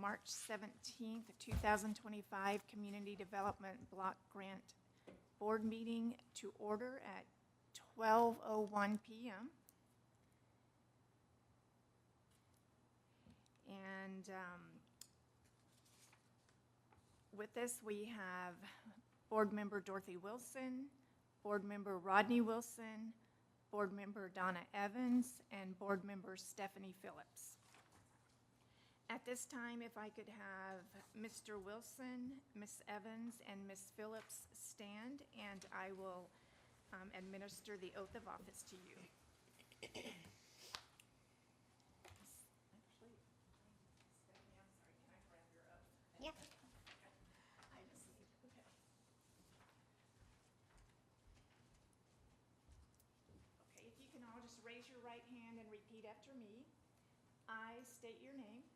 March 17th, 2025 Community Development Block Grant Board Meeting to order at 12:01 p.m. And with this, we have Board Member Dorothy Wilson, Board Member Rodney Wilson, Board Member Donna Evans, and Board Member Stephanie Phillips. At this time, if I could have Mr. Wilson, Ms. Evans, and Ms. Phillips stand, and I will administer the oath of office to you. Actually, Stephanie, I'm sorry, can I grab your oath? Yeah. I just need, okay. Okay, if you can all just raise your right hand and repeat after me. I state your name.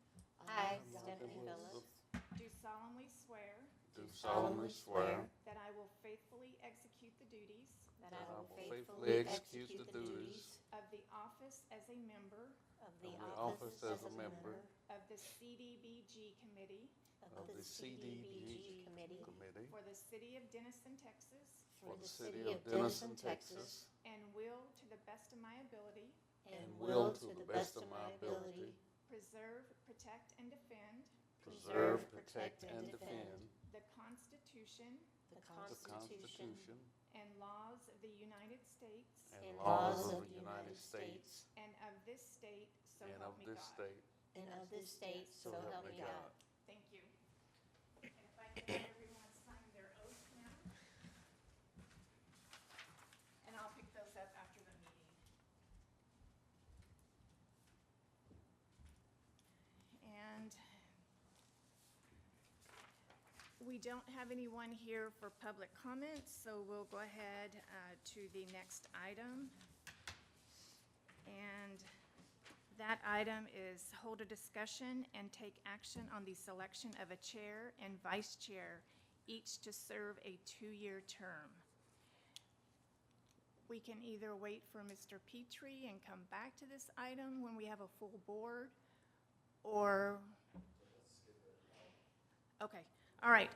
I, Stephanie Phillips, Do solemnly swear Do solemnly swear that I will faithfully execute the duties that that I will faithfully execute the duties of the office as a member of the of the office as a member of the CDBG Committee of the CDBG Committee Committee for the City of Denison, Texas, for the City of Denison, Texas, and will, to the best of my ability, and will, to the best of my ability, preserve, protect, and defend preserve, protect, and defend the Constitution the the Constitution Constitution and laws of the United States and laws of the United States and of this state, so and help of me this God. state, and of this state, so help me God. Thank you. And if I could have everyone sign their oath now. And I'll pick those up after the meeting. And we don't have anyone here for public comments, so we'll go ahead to the next item. And that item is hold a discussion and take action on the selection of a chair and vice chair, each to serve a 2-year term. We can either wait for Mr. Petrie and come back to this item when we have a full board, or, okay, all right.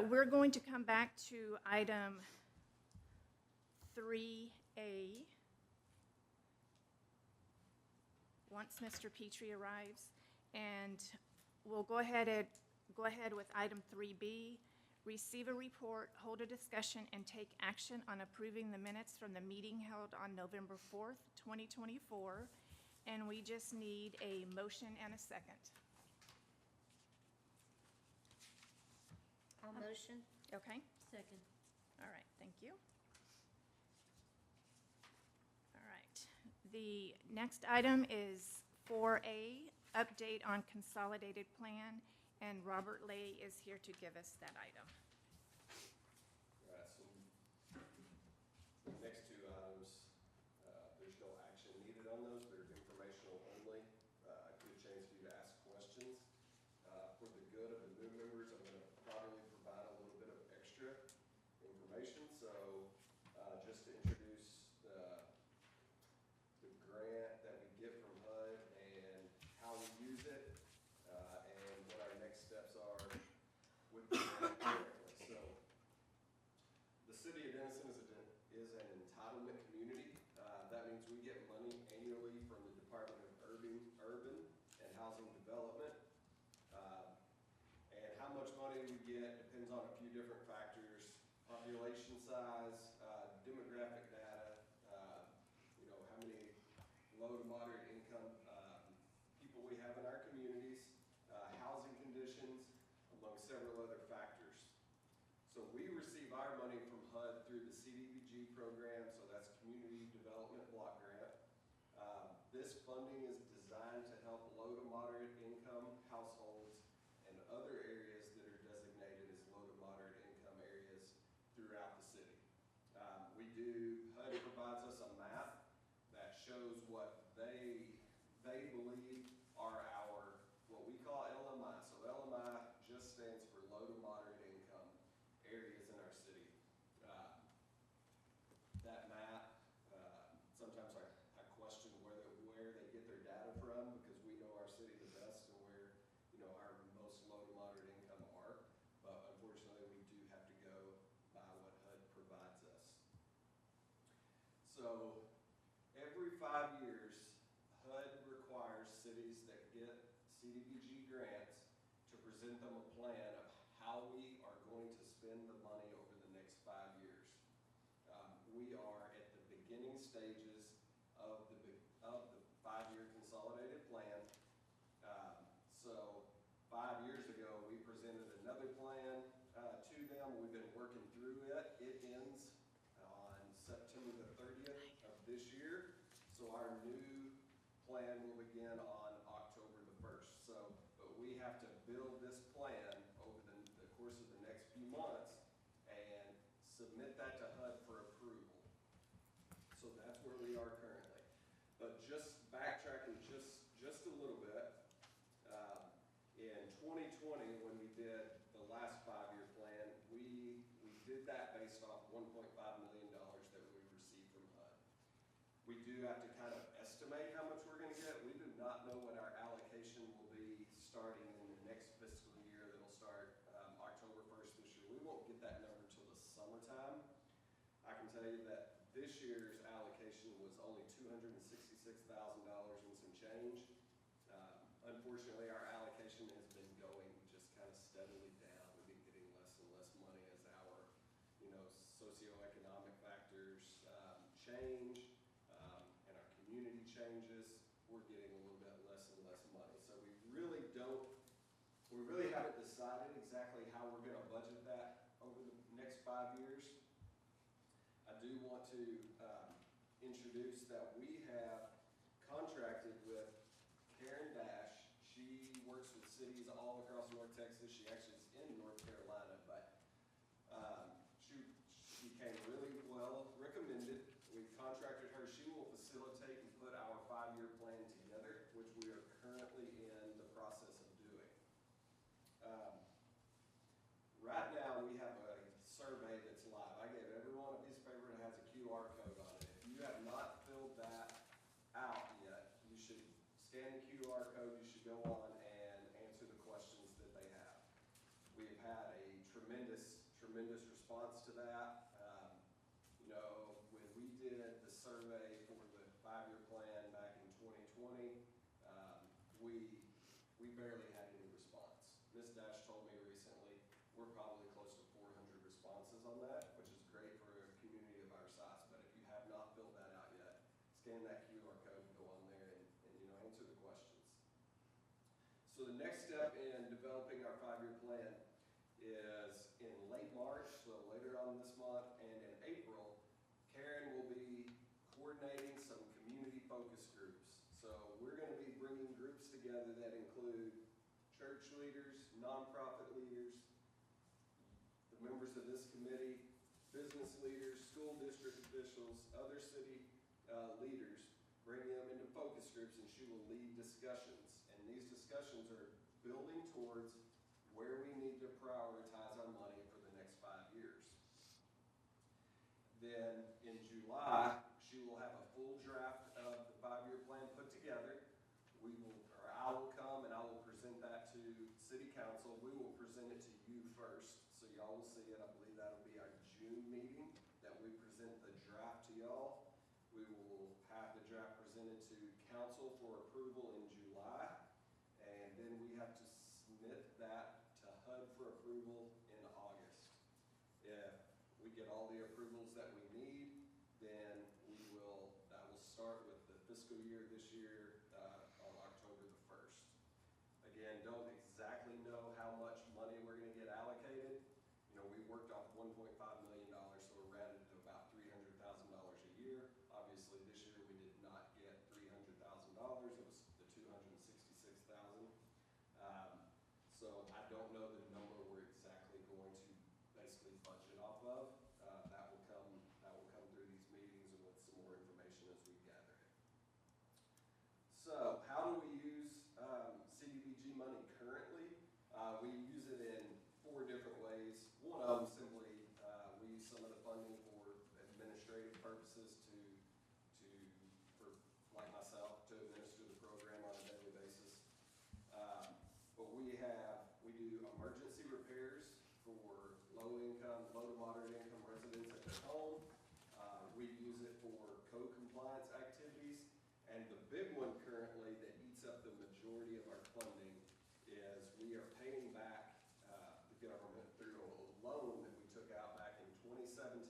We're going to come back to item 3A once Mr. Petrie arrives, and we'll go ahead with item 3B, receive a report, hold a discussion, and take action on approving the minutes from the meeting held on November 4th, 2024, and we just need a motion and a second. I'll motion. Okay? Second. All right, thank you. All right. The next item is 4A, update on consolidated plan, and Robert Lay is here to give us that item. Right, so the next two items, there's no action needed on those, they're informational only. I give a chance for you to ask questions. For the good of the new members, I'm gonna probably provide a little bit of extra information. So, just to introduce the grant that we get from HUD and how we use it, and what our next steps are with the grant currently. So, the city of Denison is an entitlement community. That means we get money annually from the Department of Urban and Housing Development. And how much money we get depends on a few different factors: population size, demographic data, how many low to moderate income people we have in our communities, housing conditions, among several other factors. So we receive our money from HUD through the CDBG program, so that's Community Development Block Grant. This funding is designed to help low to moderate income households and other areas that are designated as low to moderate income areas throughout the city. HUD provides us a map that shows what they believe are what we call LMI. So LMI just stands for low to moderate income areas in our city. That map, sometimes I question where they get their data from, because we know our city the best and where our So every 5 years, HUD requires cities that get CDBG grants to present them a plan of how we are going to spend the money over the next 5 years. We are at the beginning stages of the 5-year consolidated plan. So 5 years ago, we presented another plan to them. We've been working through it. It ends on September the 30th of this year. So our new plan will begin on October the 1st. But we have to build this plan over the course of the next few months and submit that to HUD for approval. So that's where we are currently. But just backtracking just a little bit, in 2020, when we did the last 5-year plan, we did that based off $1.5 million that we received from HUD. We do have to kind of estimate how much we're going to get. We do not know what our allocation will be starting in the next fiscal year that'll start October 1st this year. We won't get that number until the summertime. I can tell you that this year's allocation was only $266,000 and some change. Unfortunately, our allocation has been going just kind of steadily down. We've been getting less and less money as our, socioeconomic factors change and our community changes. We're getting a little bit less and less money. So we really haven't decided exactly how we're going to budget that over the next 5 years. I do want to introduce that we have contracted with Karen Dash. She works with cities all across North Texas. She actually is in North Carolina, but she came really well recommended. We've contracted her. She will facilitate and put our 5-year plan together, which we are currently in the process of doing. Right now, we have a survey that's live. I gave everyone a piece of paper that has a QR code on it. If you have not filled that out yet, you should scan the QR code. You should go on and answer the questions that they have. We have had a tremendous response to that. When we did the survey for the 5-year plan back in 2020, we barely had any response. Ms. Dash told me recently we're probably close to 400 responses on that, which is great for a community of our size. But if you have not filled that out yet, scan that QR code and go on there and answer the questions. So the next step in developing our 5-year plan is in late March, so later on this month, and in April, Karen will be coordinating some community focus groups. So we're going to be bringing groups together that include church leaders, nonprofit leaders, the members of this committee, business leaders, school district officials, other city leaders, bring them into focus groups, and she will lead discussions. And these discussions are building towards where we need to prioritize our money for the next 5 years. Then in July, she will have a full draft of the 5-year plan put together. I will come and I will present that to City Council. We will present it to you first, so y'all will see it. I believe that'll be our June meeting that we present the draft to y'all. We will have the draft presented to council for approval in July, and then we have to submit that to HUD for approval in August. If we get all the approvals that we need, then that will start with the fiscal year this year on October the 1st. Again, don't exactly know how much money we're going to get allocated. We worked off $1.5 million, so we're rounded to about $300,000 a year. Obviously, this year we did not get $300,000. It was the $266,000. So I don't know the number we're exactly going to basically budget off of. That will come through these meetings and with some more information as we gather it. So how do we use CDBG money currently? We use it in 4 different ways. One of them simply, we use some of the funding for administrative purposes for like myself, to administer the program on a daily basis. But we do emergency repairs for low to moderate income residents at their home. We use it for compliance activities. And the big one currently that eats up the majority of our funding is we are paying back the government through a loan that we took out back in 2017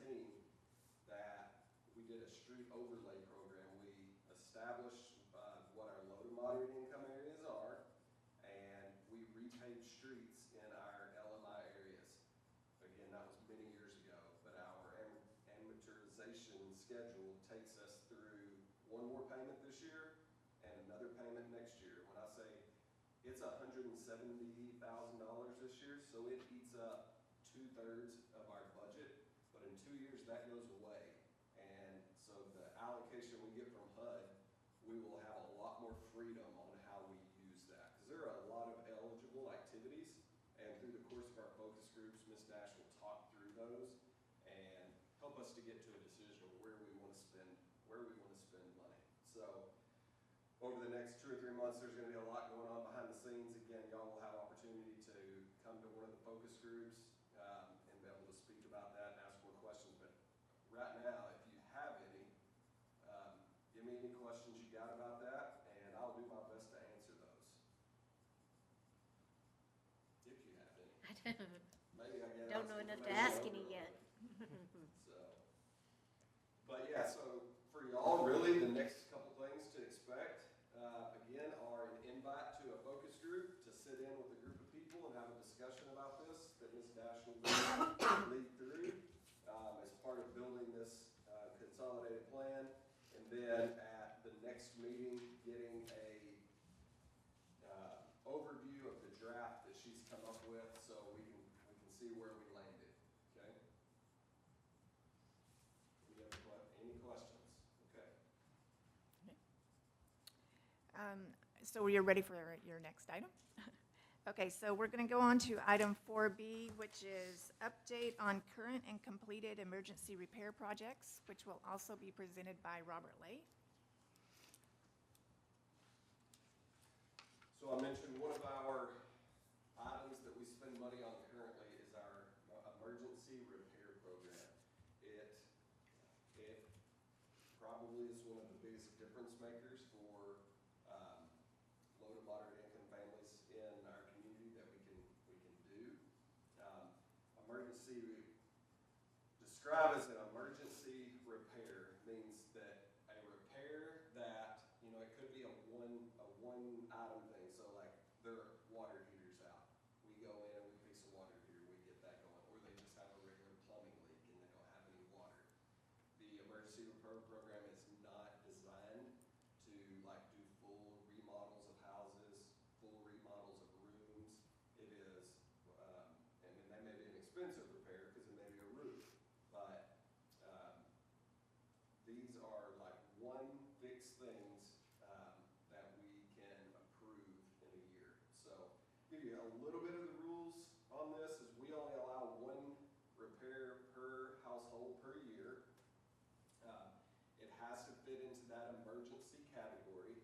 that we did a street overlay program. We established what our low to moderate income areas are, and we repaved streets in our LMI areas. Again, that was many years ago, but our amortization schedule takes us through one more payment this year and another payment next year. When I say it's $170,000 this year, so it eats up 2/3 of our budget, but in 2 years that goes away. And so the allocation we get from HUD, we will have a lot more freedom on how we use that. Because there are a lot of eligible activities, and through the course of our focus groups, Ms. Dash will talk through those and help us to get to a decision of where we want to spend money. So over the next 2 or 3 months, there's going to be a lot going on behind the scenes. Again, y'all will have opportunity to come to one of the focus groups and be able to speak about that and ask more questions. But right now, if you have any, give me any questions you got about that, and I'll do my best to answer those. If you have any. Maybe I get Don't know enough to ask any yet. So, but yeah, so for y'all, really, the next couple things to expect, again, are an invite to a focus group to sit in with a group of people and have a discussion about this that Ms. Dash will lead through as part of building this consolidated plan. And then at the next meeting, getting a overview of the draft that she's come up with so we can see where we landed, okay? Any questions? Okay. So you're ready for your next item? Okay, so we're going to go on to item 4B, which is update on current and completed emergency repair projects, which will also be presented by Robert Lay. So I mentioned one of our items that we spend money on currently is our emergency repair program. It probably is one of the biggest difference makers for low to moderate income families in our community that we can do. Describe as an emergency repair means that a repair that, it could be a one item thing. So like their water heater's out. We go in and we fix a water heater, we get that going. Or they just have a regular plumbing leak and they don't have any water. The emergency repair program is not designed to like do full remodels of houses, full remodels of rooms. It is, and then that may be an expensive repair because it may be a roof, but these are like one fixed things that we can approve in a year. So give you a little bit of the rules on this is we only allow one repair per household per year. It has to fit into that emergency category.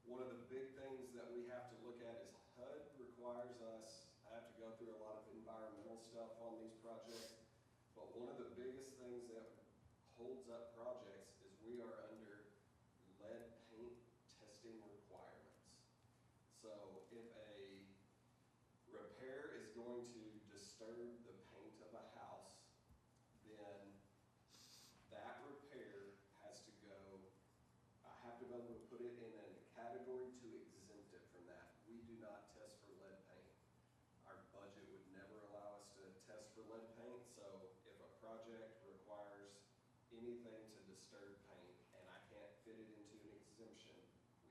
One of the big things that we have to look at is HUD requires us, I have to go through a lot of environmental stuff on these projects, but one of the biggest things that holds up projects is we are under lead paint testing requirements. So if a repair is going to disturb the paint of a house, then that repair has to go, I have to be able to put it in a category to exempt it from that. We do not test for lead paint. Our budget would never allow us to test for lead paint, so if a project requires anything to disturb paint and I can't fit it into an exemption,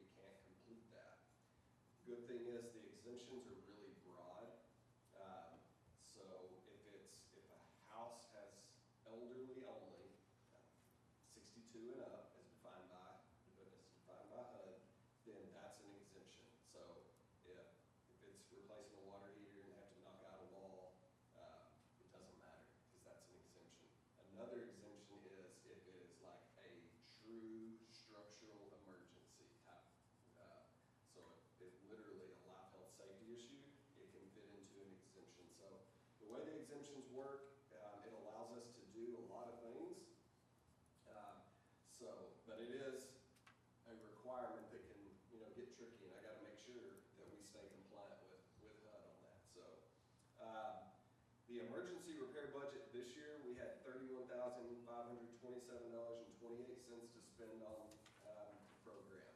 we can't complete that. Good thing is the exemptions are really broad. So if a house has elderly only, 62 and up as defined by HUD, then that's an exemption. So if it's replacing a water heater and they have to knock out a wall, it doesn't matter because that's an exemption. Another exemption is if it is like a true structural emergency type. So if literally a life, health, safety issue, it can fit into an exemption. So the way the exemptions work, it allows us to do a lot of things. But it The emergency repair budget this year, we had $31,527.28 to spend on the program.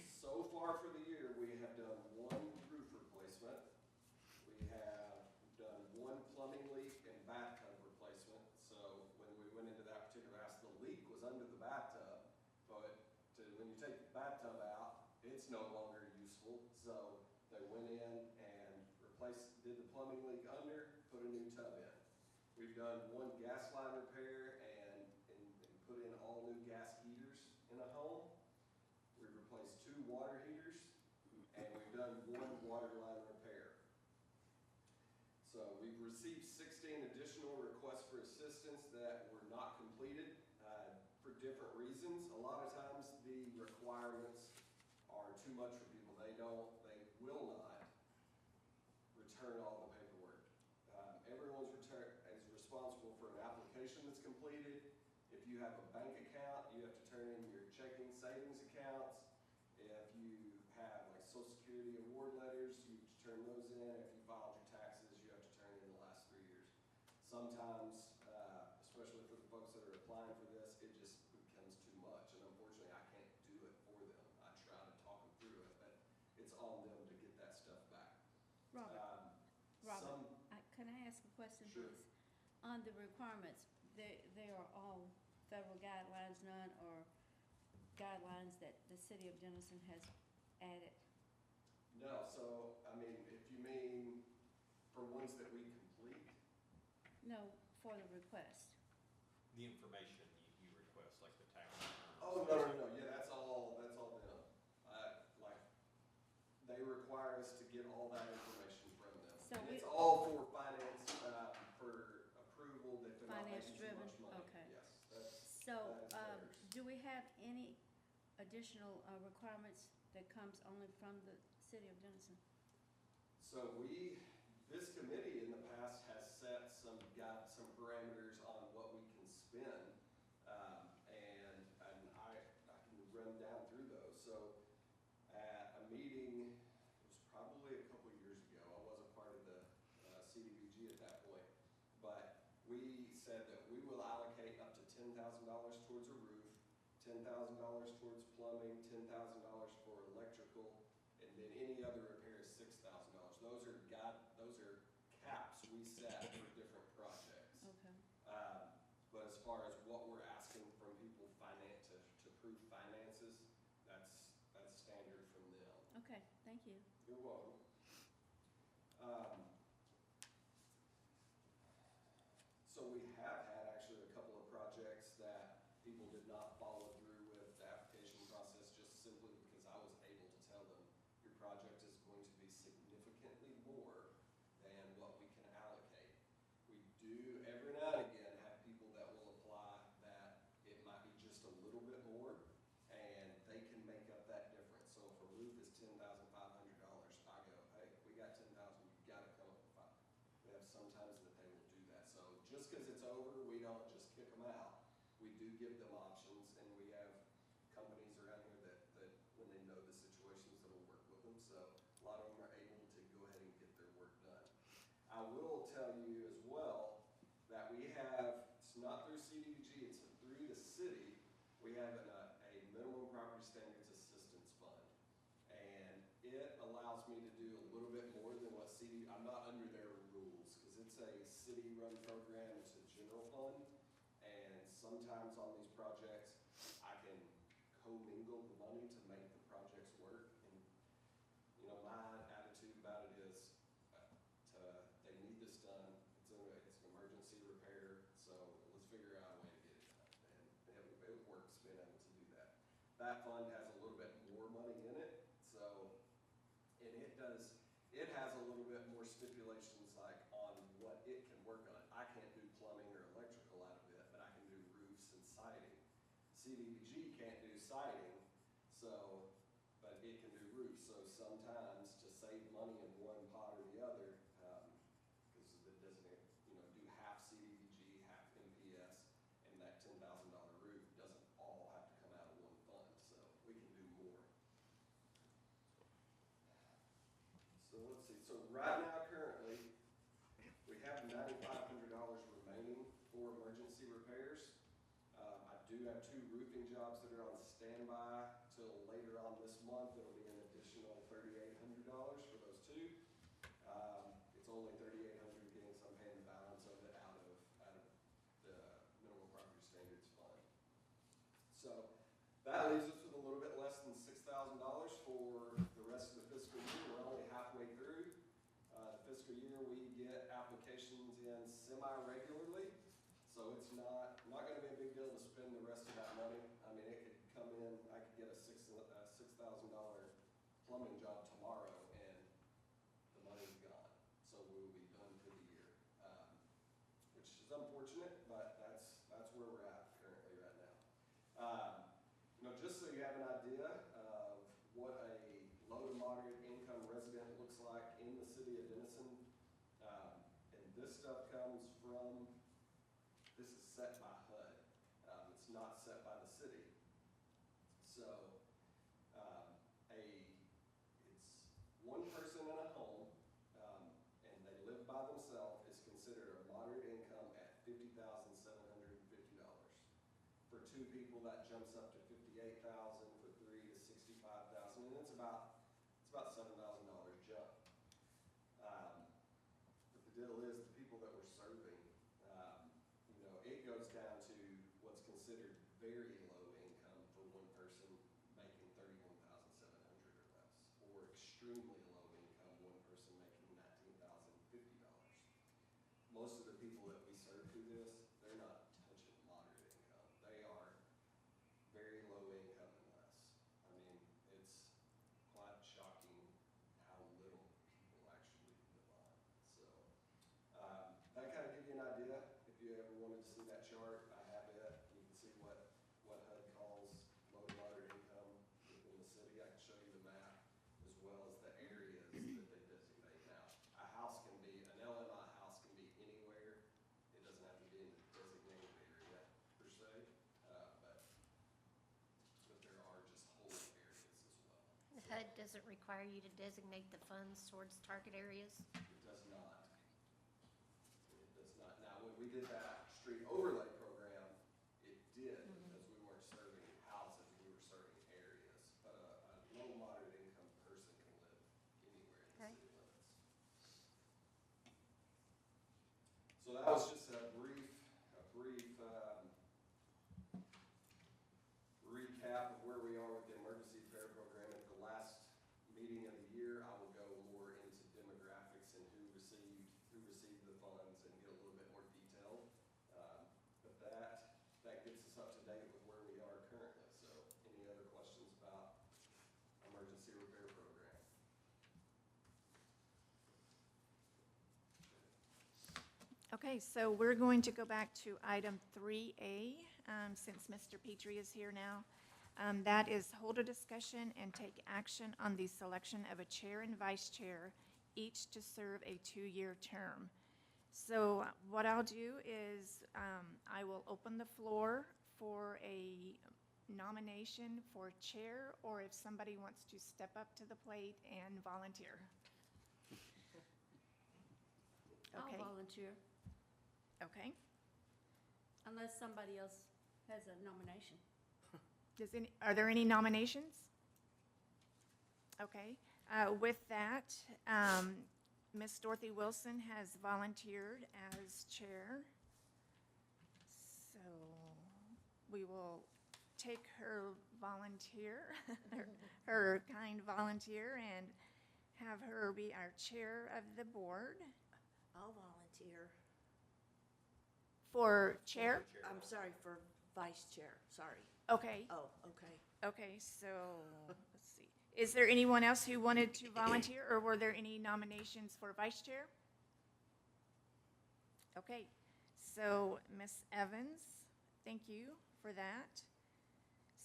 So far for the year, we have done one roof replacement. We have done one plumbing leak and bathtub replacement. So when we went into that particular house, the leak was under the bathtub. But when you take the bathtub out, it's no longer useful. So they went in and did the plumbing leak under, put a new tub in. We've done one gas line repair and put in all new gas heaters in a home. We've replaced 2 water heaters, and we've done one water line repair. So we've received 16 additional requests for assistance that were not completed for different reasons. A lot of times the requirements are too much for people. They will not return all the paperwork. Everyone's is responsible for an application that's completed. If you have a bank account, you have to turn in your checking savings accounts. If you have like Social Security award letters, you have to turn those in. If you filed your taxes, you have to turn in the last 3 years. Sometimes, especially for the folks that are applying for this, it just becomes too much. And unfortunately, I can't do it for them. I try to talk them through it, but it's on them to get that stuff back. Robert, can I ask a question, Sure. please? On the requirements, they are all federal guidelines, none are guidelines that the city of Denison has added? No, so, I mean, if you mean for ones that we complete, No, for the request. The information you request, like the tax returns. oh, no, yeah, that's all them. Like, they require us to get all that information from them. So And we- it's all for finance, for approval that they're not Finance making too driven? much money. Okay. Yes, that's, So, that is theirs. do we have any additional requirements that comes only from the city of Denison? So this committee in the past has set some parameters on what we can spend. And I can run down through those. So at a meeting, it was probably a couple years ago, I wasn't part of the CDBG at that point, but we said that we will allocate up to $10,000 towards a roof, $10,000 towards plumbing, $10,000 for electrical, and then any other repair is $6,000. Those are caps we set for different projects. Okay. But as far as what we're asking from people to prove finances, that's standard from them. Okay, thank you. You're welcome. So we have had actually a couple of projects that people did not follow through with the application process just simply because I was able to tell them, your project is going to be significantly more than what we can allocate. We do every now and again have people that will apply that it might be just a little bit more and they can make up that difference. So if a roof is $10,500, I go, hey, we got 10,000, you've got to come up with 5. We have sometimes that they will do that. So just because it's over, we don't just kick them out. We do give them options, and we have companies around here that when they know the situations, that'll work with them. So a lot of them are able to go ahead and get their work done. I will tell you as well that we have, it's not through CDBG, it's through the city, we have a minimum property standards assistance fund. And it allows me to do a little bit more than what I'm not under their rules, because it's a city-run program, it's a general fund. And sometimes on these projects, I can commingle the money to make the projects work. And, my attitude about it is, they need this done. It's an emergency repair, so let's figure out a way to get it done. And it works being able to do that. That fund has a little bit more money in it, so, and it has a little bit more stipulations like on what it can work on. I can't do plumbing or electrical out of it, but I can do roofs and siding. CDBG can't do siding, so, but it can do roofs. So sometimes to save money in one pot or the other, because it doesn't, do half CDBG, half MPS, and that $10,000 roof doesn't all have to come out of one fund, so we can do more. So let's see, so right now currently, we have 2 roofing jobs that are on standby till later on this month. It'll be an additional $3,800 for those 2. It's only $3,800 getting some paying the balance of it out of the Mineral Property Standards Fund. So that leaves us with a little bit less than $6,000 for the rest of the fiscal year. We're only halfway through. The fiscal year, we get applications in semi-regularly, so it's not gonna be a big deal to spend the rest of that money. I mean, it could come in, I could get a $6,000 plumbing job tomorrow, and the money's gone. So we will be done for the year, which is unfortunate, but that's where we're at currently right now. Just so you have an idea of what a low to moderate income resident looks like in the city of Denison, and this stuff comes from, this is set by HUD. It's not set by the city. So, it's 1 person in a home, and they live by themselves, is considered a moderate income at $50,750. For 2 people, that jumps up to $58,000. For 3 to $65,000, and it's about $7,000 jump. But the deal is, the people that we're serving, it goes down to what's considered very low income for 1 person making $31,700 or less, or extremely low income, 1 person making $19,050. Most of the people that we serve through this, they're not touching moderate income. They are very low income and less. I mean, it's quite shocking how little people actually live on. So, that kind of gives you an idea. If you ever wanted to see that chart, I have it. You can see what HUD calls low to moderate income within the city. I can show you the map as well as the areas that they designate. Now, an LMI house can be anywhere. It doesn't have to be in a designated area per se, but there are just whole areas as well. HUD doesn't require you to designate the funds towards target areas? It does not. It does not. Now, when we did that street overlay program, it did, because we weren't serving houses, we were serving areas. But a low moderate income person can live anywhere in the Okay. city limits. So that was just a brief recap of where we are with the emergency repair program. At the last meeting of the year, I will go more into demographics and who received the funds and get a little bit more detailed. But that gets us up to date with where we are currently. So any other questions about emergency repair program? Okay, so we're going to go back to item 3A, since Mr. Petrie is here now. That is hold a discussion and take action on the selection of a chair and vice chair, each to serve a 2-year term. So what I'll do is I will open the floor for a nomination for chair, or if somebody wants to step up to the plate and volunteer. Okay. I'll volunteer, Okay. unless somebody else has a nomination. Are there any nominations? Okay. With that, Ms. Dorothy Wilson has volunteered as chair. So we will take her volunteer, her kind volunteer, and have her be our chair of the board. I'll volunteer. For chair? I'm sorry, for vice chair, sorry. Okay. Oh, okay. Okay, so, let's see. Is there anyone else who wanted to volunteer, or were there any nominations for vice chair? Okay, so Ms. Evans, thank you for that.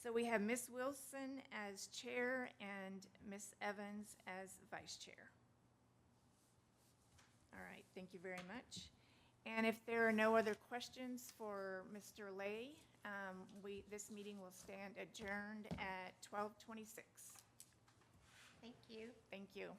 So we have Ms. Wilson as chair and Ms. Evans as vice chair. All right, thank you very much. And if there are no other questions for Mr. Lay, this meeting will stand adjourned at 12:26. Thank you. Thank you.